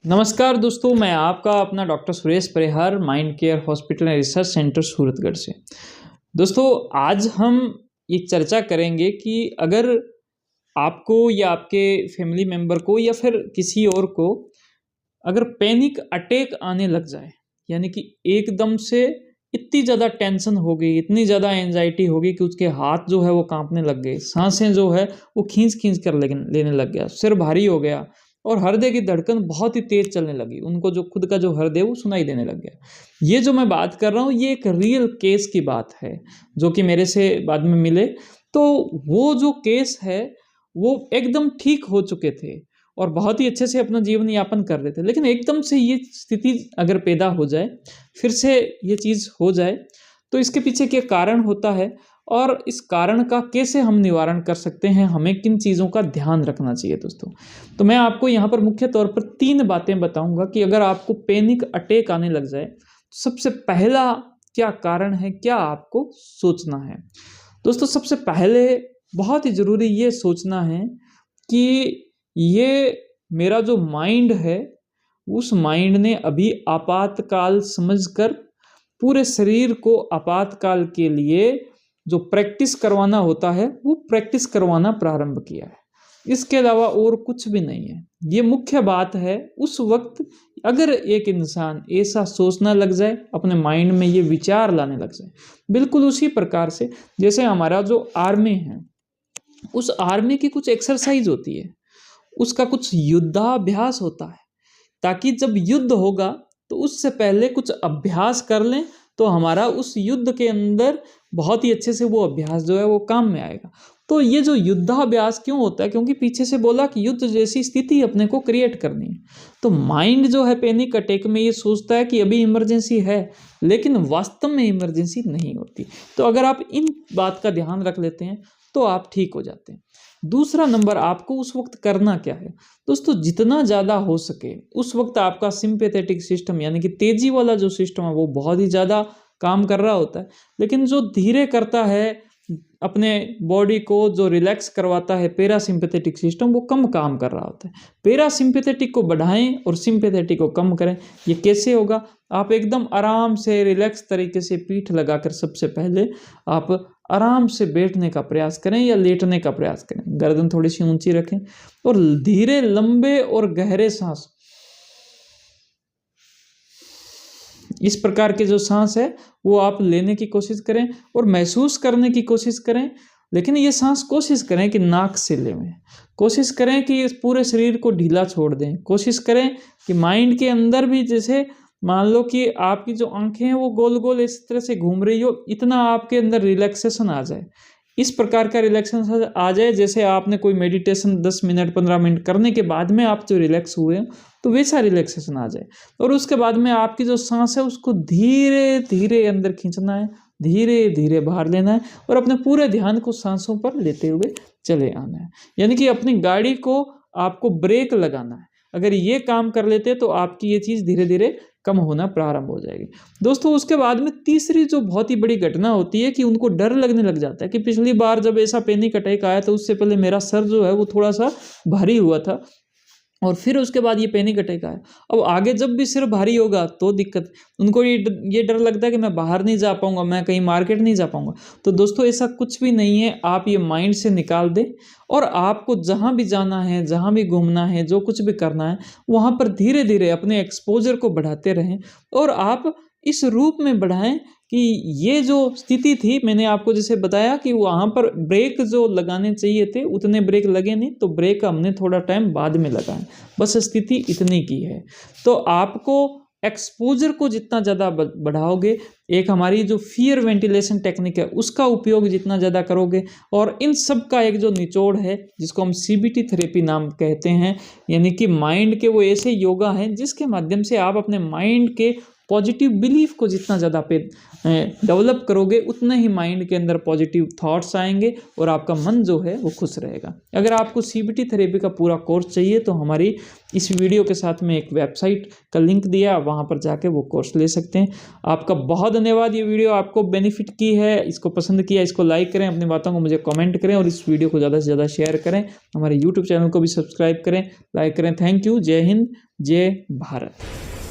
नमस्कार दोस्तों, मैं आपका अपना doctor Suresh Parihar mind care hospital and research centre Suratgarh से। दोस्तों, आज हम एक चर्चा करेंगे कि अगर आपको या आपके फैमिली मेंबर को या फिर किसी और को अगर पैनिक अटैक आने लग जाए, यानी कि एकदम से इतनी ज़्यादा टेंशन हो गई, इतनी ज़्यादा एंजाइटी हो गई कि उसके हाथ जो है वो कांपने लग गए, सांसें जो है वो खींच खींच कर लेने लग गया, सिर भारी हो गया और हृदय की धड़कन बहुत ही तेज चलने लगी। उनको जो खुद का जो हृदय वो सुनाई देने लग गया। ये जो मैं बात कर रहा हूँ ये एक रियल केस की बात है, जो कि मेरे से बाद में मिले। तो वो जो केस है वो एकदम ठीक हो चुके थे और बहुत ही अच्छे से अपना जीवन यापन कर रहे थे, लेकिन एकदम से ये स्थिति अगर पैदा हो जाए, फिर से ये चीज़ हो जाए, तो इसके पीछे क्या कारण होता है और इस कारण का कैसे हम निवारण कर सकते हैं, हमें किन चीज़ों का ध्यान रखना चाहिए दोस्तों। तो मैं आपको यहाँ पर मुख्य तौर पर 3 बातें बताऊँगा कि अगर आपको पैनिक अटैक आने लग जाए, तो सबसे पहला क्या कारण है, क्या आपको सोचना है। दोस्तों, सबसे पहले बहुत ही ज़रूरी ये सोचना है कि ये मेरा जो माइंड है, उस माइंड ने अभी आपातकाल समझकर पूरे शरीर को आपातकाल के लिए जो प्रैक्टिस करवाना होता है, वो प्रैक्टिस करवाना प्रारंभ किया है। इसके अलावा और कुछ भी नहीं है। ये मुख्य बात है। उस वक्त अगर एक इंसान ऐसा सोचना लग जाए, अपने माइंड में ये विचार लाने लग जाए, बिल्कुल उसी प्रकार से जैसे हमारा जो आर्मी है, उस आर्मी की कुछ एक्सरसाइज होती है, उसका कुछ युद्धाभ्यास होता है, ताकि जब युद्ध होगा तो उससे पहले कुछ अभ्यास कर लें, तो हमारा उस युद्ध के अंदर बहुत ही अच्छे से वो अभ्यास जो है वो काम में आएगा। तो ये जो युद्धाभ्यास क्यों होता है, क्योंकि पीछे से बोला कि युद्ध जैसी स्थिति अपने को क्रिएट करनी है। तो माइंड जो है पैनिक अटैक में ये सोचता है कि अभी इमरजेंसी है, लेकिन वास्तव में इमरजेंसी नहीं होती। तो अगर आप इन बात का ध्यान रख लेते हैं तो आप ठीक हो जाते हैं। दूसरा नंबर, आपको उस वक्त करना क्या है दोस्तों, जितना ज़्यादा हो सके उस वक्त आपका सिंपैथेटिक सिस्टम यानी कि तेजी वाला जो सिस्टम है वो बहुत ही ज़्यादा काम कर रहा होता है, लेकिन जो धीरे करता है अपने बॉडी को, जो रिलैक्स करवाता है पैरासिम्पैथेटिक सिस्टम, वो कम काम कर रहा होता है। पैरासिम्पैथेटिक को बढ़ाएं और सिंपैथेटिक को कम करें। ये कैसे होगा? आप एकदम आराम से रिलैक्स तरीके से पीठ लगाकर सबसे पहले आप आराम से बैठने का प्रयास करें या लेटने का प्रयास करें। गर्दन थोड़ी सी ऊंची रखें और धीरे, लंबे और गहरे सांस, इस प्रकार के जो सांस है वो आप लेने की कोशिश करें और महसूस करने की कोशिश करें। लेकिन ये सांस कोशिश करें कि नाक से लें, कोशिश करें कि इस पूरे शरीर को ढीला छोड़ दें, कोशिश करें कि माइंड के अंदर भी, जैसे मान लो कि आपकी जो आंखें हैं वो गोल गोल इस तरह से घूम रही हो, इतना आपके अंदर रिलैक्सेशन आ जाए, इस प्रकार का रिलैक्सेशन आ जाए जैसे आपने कोई मेडिटेशन 10 मिनट 15 मिनट करने के बाद में आप जो रिलैक्स हुए, तो वैसा रिलैक्सेशन आ जाए। और उसके बाद में आपकी जो सांस है उसको धीरे धीरे अंदर खींचना है, धीरे धीरे बाहर लेना है और अपने पूरे ध्यान को सांसों पर लेते हुए चले आना है। यानी कि अपनी गाड़ी को आपको ब्रेक लगाना है। अगर ये काम कर लेते तो आपकी ये चीज़ धीरे धीरे कम होना प्रारंभ हो जाएगी। दोस्तों, उसके बाद में तीसरी जो बहुत ही बड़ी घटना होती है कि उनको डर लगने लग जाता है कि पिछली बार जब ऐसा पैनिक अटैक आया तो उससे पहले मेरा सर जो है वो थोड़ा सा भारी हुआ था और फिर उसके बाद ये पैनिक अटैक आया। अब आगे जब भी सिर भारी होगा तो दिक्कत, उनको ये डर लगता है कि मैं बाहर नहीं जा पाऊंगा, मैं कहीं मार्केट नहीं जा पाऊंगा। तो दोस्तों, ऐसा कुछ भी नहीं है। आप ये माइंड से निकाल दें और आपको जहां भी जाना है, जहां भी घूमना है, जो कुछ भी करना है, वहां पर धीरे धीरे अपने एक्सपोजर को बढ़ाते रहें और आप इस रूप में बढ़ाएं कि ये जो स्थिति थी, मैंने आपको जैसे बताया कि वहाँ पर ब्रेक जो लगाने चाहिए थे उतने ब्रेक लगे नहीं, तो ब्रेक हमने थोड़ा टाइम बाद में लगाए, बस स्थिति इतनी की है। तो आपको एक्सपोजर को जितना ज़्यादा बढ़ाओगे, एक हमारी जो फियर वेंटिलेशन टेक्निक है उसका उपयोग जितना ज़्यादा करोगे, और इन सब का एक जो निचोड़ है जिसको हम CBT थेरेपी नाम कहते हैं, यानी कि माइंड के वो ऐसे योगा हैं जिसके माध्यम से आप अपने माइंड के पॉजिटिव बिलीफ को जितना ज़्यादा पे डेवलप करोगे उतना ही माइंड के अंदर पॉजिटिव थॉट्स आएंगे और आपका मन जो है वो खुश रहेगा। अगर आपको CBT थेरेपी का पूरा कोर्स चाहिए तो हमारी इस वीडियो के साथ में एक वेबसाइट का लिंक दिया, वहाँ पर जाके वो कोर्स ले सकते हैं। आपका बहुत धन्यवाद। ये वीडियो आपको बेनिफिट की है, इसको पसंद किया, इसको लाइक करें, अपनी बातों को मुझे कमेंट करें और इस वीडियो को ज़्यादा से ज़्यादा शेयर करें। हमारे YouTube चैनल को भी सब्सक्राइब करें, लाइक करें। Thank you. जय हिंद, जय भारत।